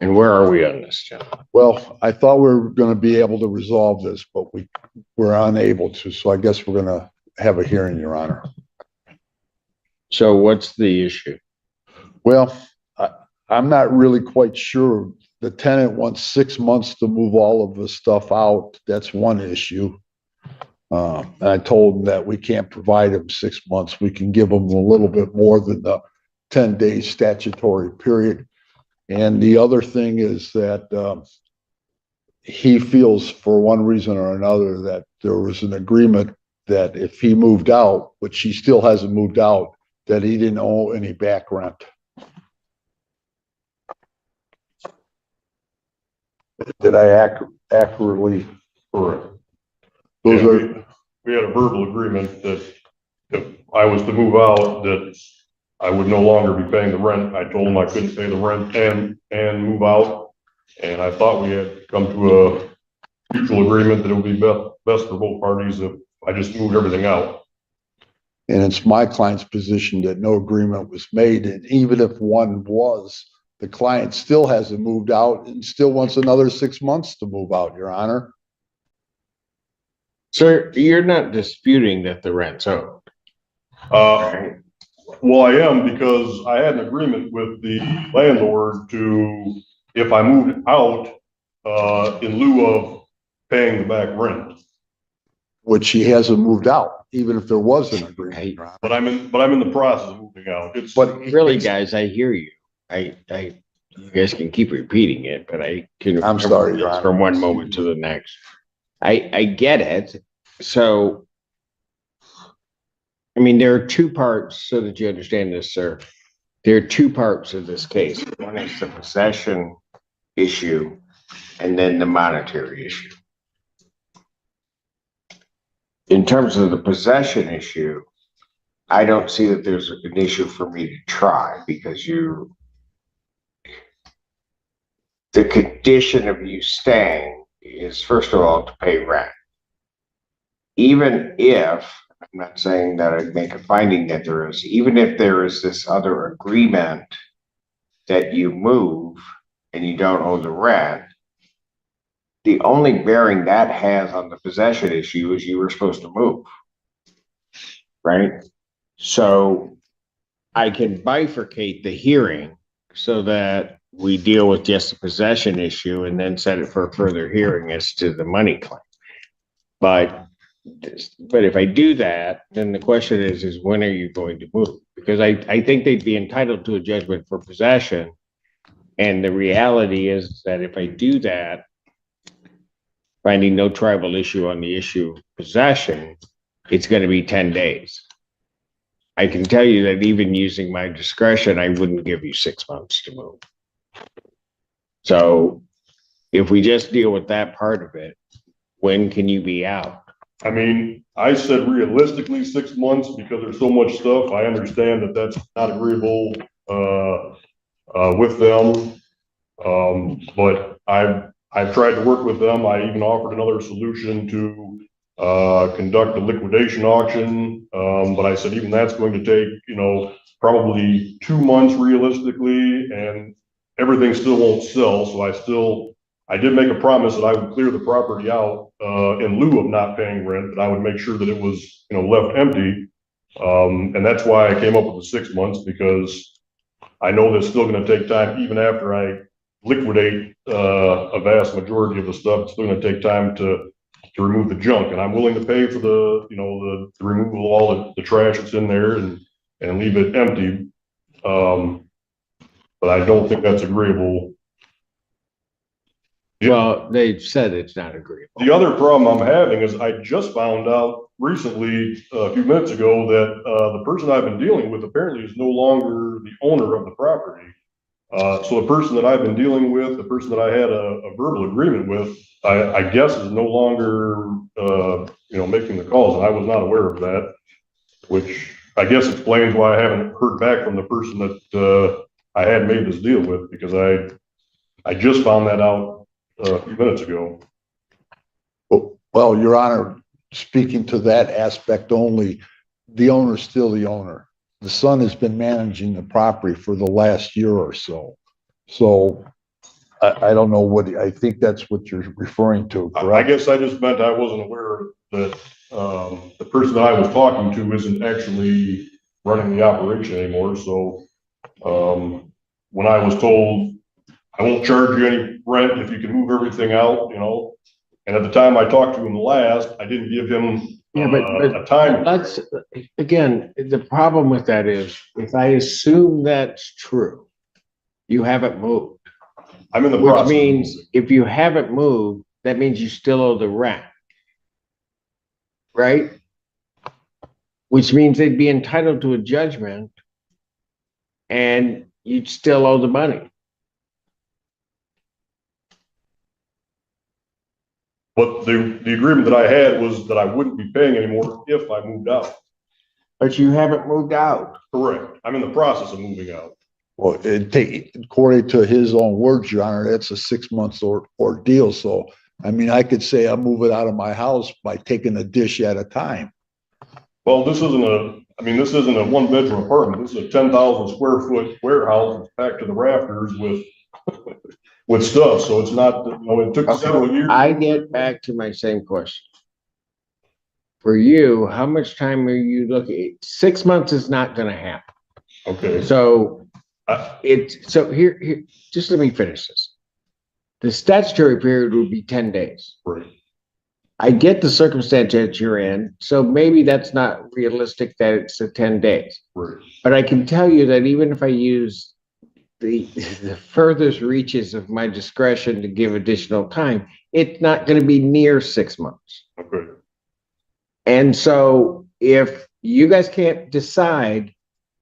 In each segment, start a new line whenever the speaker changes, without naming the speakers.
And where are we on this, John?
Well, I thought we were going to be able to resolve this, but we're unable to. So I guess we're going to have a hearing, Your Honor.
So what's the issue?
Well, I'm not really quite sure. The tenant wants 6 months to move all of the stuff out. That's one issue. And I told him that we can't provide him 6 months. We can give him a little bit more than the 10-day statutory period. And the other thing is that he feels for one reason or another that there was an agreement that if he moved out, which he still hasn't moved out, that he didn't owe any back rent. Did I accurately?
Correct.
Those
we had a verbal agreement that if I was to move out, that I would no longer be paying the rent. I told him I couldn't pay the rent and move out. And I thought we had come to a mutual agreement that it would be best for both parties if I just moved everything out.
And it's my client's position that no agreement was made. And even if one was, the client still hasn't moved out and still wants another 6 months to move out, Your Honor.
So you're not disputing that the rent's owed, right?
Well, I am, because I had an agreement with the landlord to, if I moved out, in lieu of paying the back rent.
Which he hasn't moved out, even if there was an agreement.
Right.
But I'm in the process of moving out.
But really, guys, I hear you. You guys can keep repeating it, but I can.
I'm sorry, Your Honor.
From one moment to the next. I get it. So, I mean, there are two parts, so that you understand this, sir. There are two parts of this case. One is the possession issue, and then the monetary issue. In terms of the possession issue, I don't see that there's an issue for me to try, because the condition of you staying is, first of all, to pay rent. Even if, I'm not saying that I'd make a finding that there is, even if there is this other agreement that you move and you don't owe the rent, the only bearing that has on the possession issue is you were supposed to move, right? So I can bifurcate the hearing so that we deal with just the possession issue and then set it for a further hearing as to the money claim. But if I do that, then the question is when are you going to move? Because I think they'd be entitled to a judgment for possession. And the reality is that if I do that, finding no tribal issue on the issue of possession, it's going to be 10 days. I can tell you that even using my discretion, I wouldn't give you 6 months to move. So if we just deal with that part of it, when can you be out?
I mean, I said realistically 6 months because there's so much stuff. I understand that that's not agreeable with them. But I've tried to work with them. I even offered another solution to conduct a liquidation auction. But I said, even that's going to take, probably 2 months realistically, and everything still won't sell. So I did make a promise that I would clear the property out in lieu of not paying rent, that I would make sure that it was, left empty. And that's why I came up with the 6 months, because I know that's still going to take time. Even after I liquidate a vast majority of the stuff, it's still going to take time to remove the junk. And I'm willing to pay for the removal of all the trash that's in there and leave it empty. But I don't think that's agreeable.
Well, they've said it's not agreeable.
The other problem I'm having is I just found out recently, a few minutes ago, that the person I've been dealing with apparently is no longer the owner of the property. So the person that I've been dealing with, the person that I had a verbal agreement with, I guess is no longer, making the calls. And I was not aware of that, which I guess explains why I haven't heard back from the person that I had made this deal with, because I just found that out a few minutes ago.
Well, Your Honor, speaking to that aspect only, the owner's still the owner. The son has been managing the property for the last year or so. So I don't know I think that's what you're referring to,
I
correct?
guess I just meant I wasn't aware that, the person that I was talking to isn't actually running the operation anymore, so, when I was told, I won't charge you any rent if you can move everything out, you know? And at the time I talked to him last, I didn't give him,
Yeah, but
a time.
let's, again, the problem with that is, if I assume that's true, you haven't moved.
I'm in the
Which
process.
means if you haven't moved, that means you still owe the rent. Right? Which means they'd be entitled to a judgment and you'd still owe the money.
But the agreement that I had was that I wouldn't be paying anymore if I moved out.
But you haven't moved out.
Correct. I'm in the process of moving out.
Well, according to his own words, Your Honor, that's a 6 months ordeal. So, I mean, I could say I'm moving out of my house by taking a dish at a time.
Well, this isn't a one bedroom apartment. This is a 10,000 square foot warehouse packed to the rafters with stuff. So it's not, you know, it took several years.
I get back to my same question. For you, how much time are you looking? 6 months is not going to happen.
Okay.
So here, just let me finish this. The statutory period would be 10 days.
Right.
I get the circumstance that you're in, so maybe that's not realistic that it's the 10 days.
Right.
But I can tell you that even if I use the furthest reaches of my discretion to give additional time, it's not going to be near 6 months.
Okay.
And so if you guys can't decide,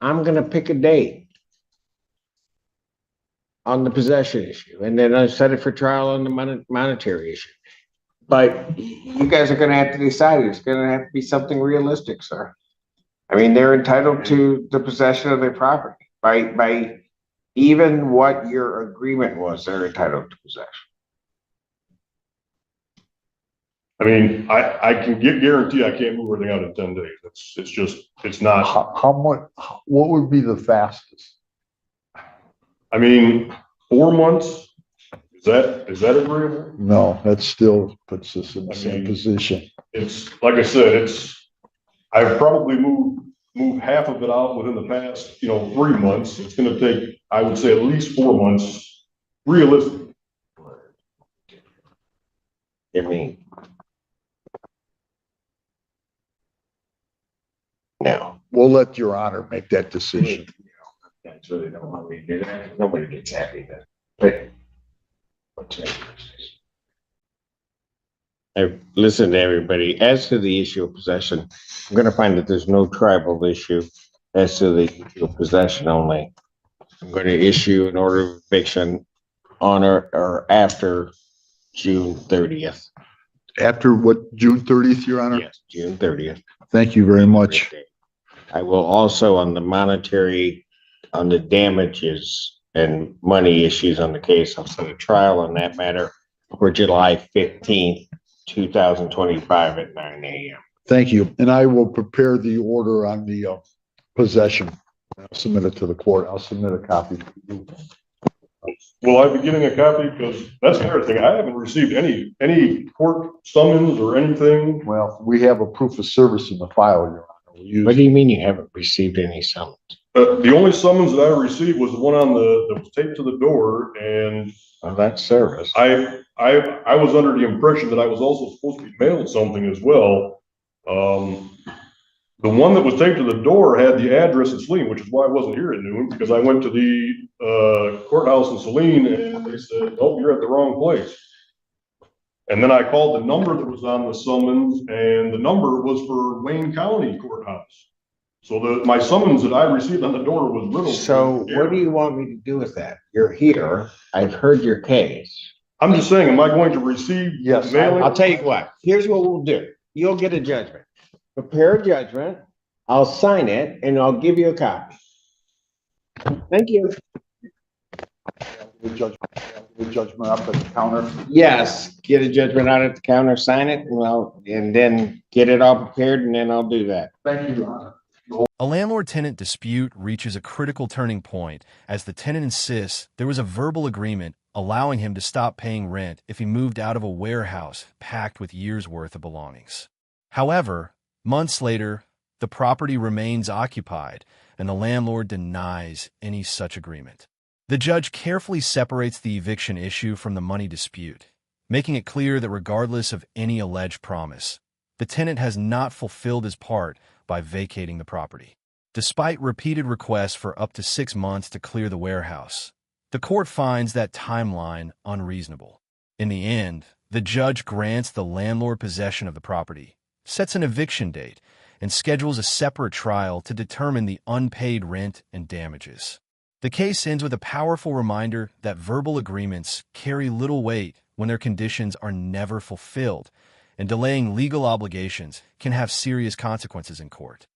I'm going to pick a date on the possession issue, and then I set it for trial on the monetary issue. But you guys are going to have to decide. It's going to have to be something realistic, sir. I mean, they're entitled to the possession of their property by even what your agreement was. They're entitled to possession.
I mean, I can guarantee I can't move everything out in 10 days. It's not.
How much, what would be the fastest?
I mean, 4 months, is that agreeable?
No, that still puts us in the same position.
It's, like I said, I've probably moved half of it out within the past, 3 months. It's gonna take, I would say, at least 4 months, realistically.
I mean, no.
We'll let Your Honor make that decision.
That's really don't want me to do that. Nobody gets happy then. But I've listened to everybody. As to the issue of possession, I'm going to find that there's no tribal issue as to the issue of possession only. I'm going to issue an order of eviction on or after June 30th.
After what, June 30th, Your Honor?
Yes, June 30th.
Thank you very much.
I will also, on the monetary, on the damages and money issues on the case, I'll set a trial on that matter for July 15th, 2025 at 9 a.m.
Thank you. And I will prepare the order on the possession. I'll submit it to the court. I'll submit a copy to you.
Will I be getting a copy? Because that's another thing. I haven't received any court summons or anything.
Well, we have a proof of service in the file, Your Honor.
What do you mean you haven't received any summons?
The only summons that I received was the one that was taped to the door, and
Well, that's service.
I was under the impression that I was also supposed to be mailed something as well. The one that was taped to the door had the address in Saline, which is why I wasn't here at noon, because I went to the courthouse in Saline and they said, "Oh, you're at the wrong place." And then I called the number that was on the summons, and the number was for Wayne County Courthouse. So my summons that I received on the door was little.
So what do you want me to do with that? You're here. I've heard your case.
I'm just saying, am I going to receive?
Yes,
mailing?
I'll tell you what. Here's what we'll do. You'll get a judgment. Prepare a judgment. I'll sign it and I'll give you a copy. Thank you.
The judgment up at the counter.
Yes, get a judgment out at the counter, sign it, and then get it all prepared, and then I'll do that.
Thank you, Your Honor.
A landlord-tenant dispute reaches a critical turning point as the tenant insists there was a verbal agreement allowing him to stop paying rent if he moved out of a warehouse packed with years' worth of belongings. However, months later, the property remains occupied, and the landlord denies any such agreement. The judge carefully separates the eviction issue from the money dispute, making it clear that regardless of any alleged promise, the tenant has not fulfilled his part by vacating the property. Despite repeated requests for up to 6 months to clear the warehouse, the court finds that timeline unreasonable. In the end, the judge grants the landlord possession of the property, sets an eviction date, and schedules a separate trial to determine the unpaid rent and damages. The case ends with a powerful reminder that verbal agreements carry little weight when their conditions are never fulfilled, and delaying legal obligations can have serious consequences in court.